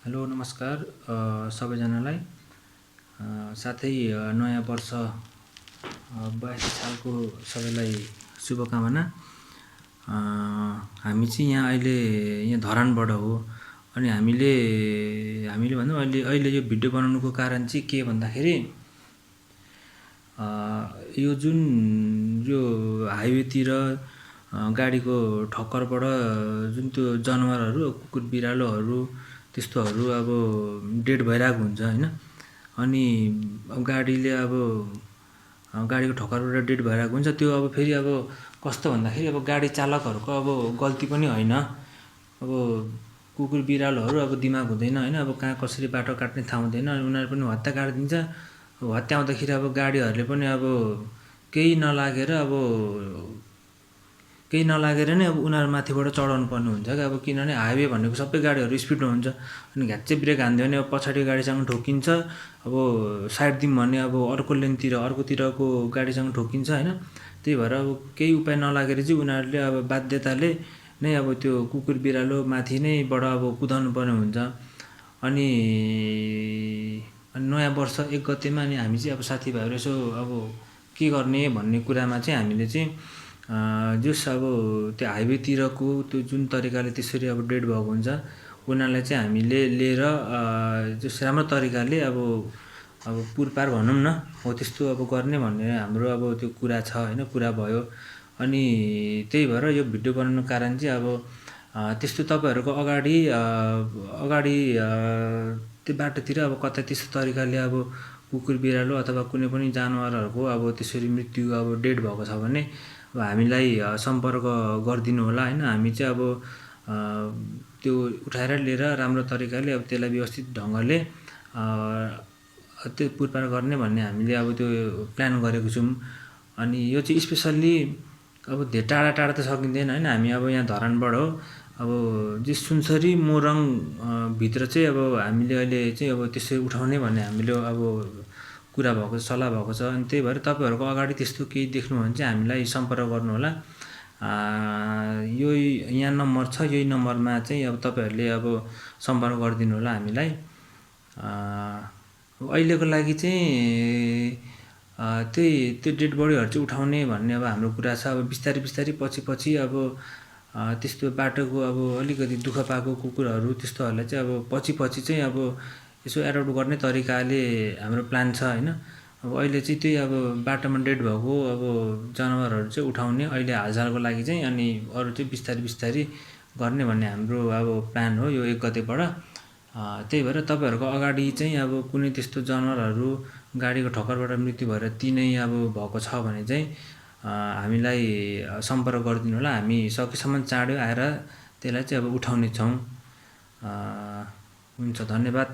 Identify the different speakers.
Speaker 1: Hello नमस्कार सबैजनालाई साथै नयाँ वर्ष 82 सालको सबैलाई शुभकामना। हामी चाहिँ यहाँ अहिले धरानबाट हो अनि हामीले भन्दा अहिले यो भिडियो बनाउनुको कारण चाहिँ के भन्दाखेरि यो जुन यो हाइवेतिर गाडीको ठक्करबाट जुन त्यो जनावरहरू कुकुर बिरालोहरू त्यस्तोहरू अब डेड भइरहेको हुन्छ हैन। अनि गाडीले अब गाडीको ठक्करबाट डेड भइरहेको हुन्छ। त्यो अब फेरि अब कस्तो भन्दाखेरि अब गाडी चालकहरूको अब गल्ती पनि होइन। अब कुकुर बिरालोहरू अब दिमाग हुँदैन हैन। अब कहाँ कसरी बाटो काट्ने थाहा हुँदैन अनि उनीहरू पनि हत्या काटिदिन्छ। हत्याउँदाखेरि अब गाडीहरूले पनि अब केही नलागेर नै अब उनीहरू माथिबाट चढाउनु पर्ने हुन्छ क्या। अब किनभने हाइवे भनेको सबै गाडीहरू स्पिडमा हुन्छ अनि घ्याच्चै ब्रेक हान्दियो भने अब पछाडिको गाडीसँग ठोकिन्छ। अब साइड दिउँ भने अब अर्को लेनतिर अर्कोतिरको गाडीसँग ठोकिन्छ हैन। त्यही भएर अब केही उपाय नलागेर चाहिँ उनीहरूले अब बाध्यताले नै अब त्यो कुकुर बिरालो माथि नैबाट अब कुदाउनु पर्ने हुन्छ। अनि नयाँ वर्ष 1 गतेमा अनि हामी चाहिँ अब साथीभाइहरू यसो अब के गर्ने भन्ने कुरामा चाहिँ हामीले चाहिँ जस अब त्यो हाइवेतिरको त्यो जुन तरिकाले त्यसरी अब डेड भएको हुन्छ उनीहरूलाई चाहिँ हामीले लिएर जस राम्रो तरिकाले अब पुरपार भनौँ न हो त्यस्तो अब गर्ने भन्ने हाम्रो अब त्यो कुरा छ हैन, कुरा भयो। अनि त्यही भएर यो भिडियो बनाउनुको कारण चाहिँ अब त्यस्तो तपाईहरूको अगाडि त्यो बाटोतिर अब कतै त्यस्तो तरिकाले अब कुकुर बिरालो अथवा कुनै पनि जनावरहरूको अब त्यसरी मृत्यु अब डेड भएको छ भने अब हामीलाई सम्पर्क गरिदिनु होला हैन। हामी चाहिँ अब त्यो उठाएर लिएर राम्रो तरिकाले अब त्यसलाई व्यवस्थित ढङ्गले त्यो पुरपार गर्ने भन्ने हामीले अब त्यो प्लान गरेको छौँ। अनि यो चाहिँ स्पेसल्ली अब धेरै टाढा टाढा त सकिँदैन हैन। हामी अब यहाँ धरानबाट हो। अब जे सुनसरी मोरङ भित्र चाहिँ अब हामीले अहिले चाहिँ अब त्यसरी उठाउने भन्ने हामीले अब कुरा भएको छ, सल्लाह भएको छ। अनि त्यही भएर तपाईहरूको अगाडि त्यस्तो केही देख्नु भने चाहिँ हामीलाई सम्पर्क गर्नु होला। यही यहाँ नम्बर छ, यही नम्बरमा चाहिँ अब तपाईहरूले अब सम्पर्क गरिदिनु होला हामीलाई। अहिलेको लागि चाहिँ त्यो डेड बडीहरू चाहिँ उठाउने भन्ने अब हाम्रो कुरा छ। अब बिस्तारै पछि अब त्यस्तो बाटोको अब अलिकति दुःख पाएको कुकुरहरू त्यस्तोहरूलाई चाहिँ अब पछि चाहिँ अब यसो एडप्ट गर्ने तरिकाले हाम्रो प्लान छ हैन। अब अहिले चाहिँ त्यही अब बाटोमा डेड भएको अब जनावरहरू चाहिँ उठाउने अहिले हालसालको लागि चाहिँ। अनि अरू चाहिँ बिस्तारै गर्ने भन्ने हाम्रो अब प्लान हो यो 1 गतेबाट। त्यही भएर तपाईहरूको अगाडि चाहिँ अब कुनै त्यस्तो जनावरहरू गाडीको ठक्करबाट मृत्यु भएर तिनै अब भएको छ भने चाहिँ हामीलाई सम्पर्क गरिदिनु होला। हामी सकेसम्म चाँडै आएर त्यसलाई चाहिँ अब उठाउने छौँ। हुन्छ, धन्यवाद।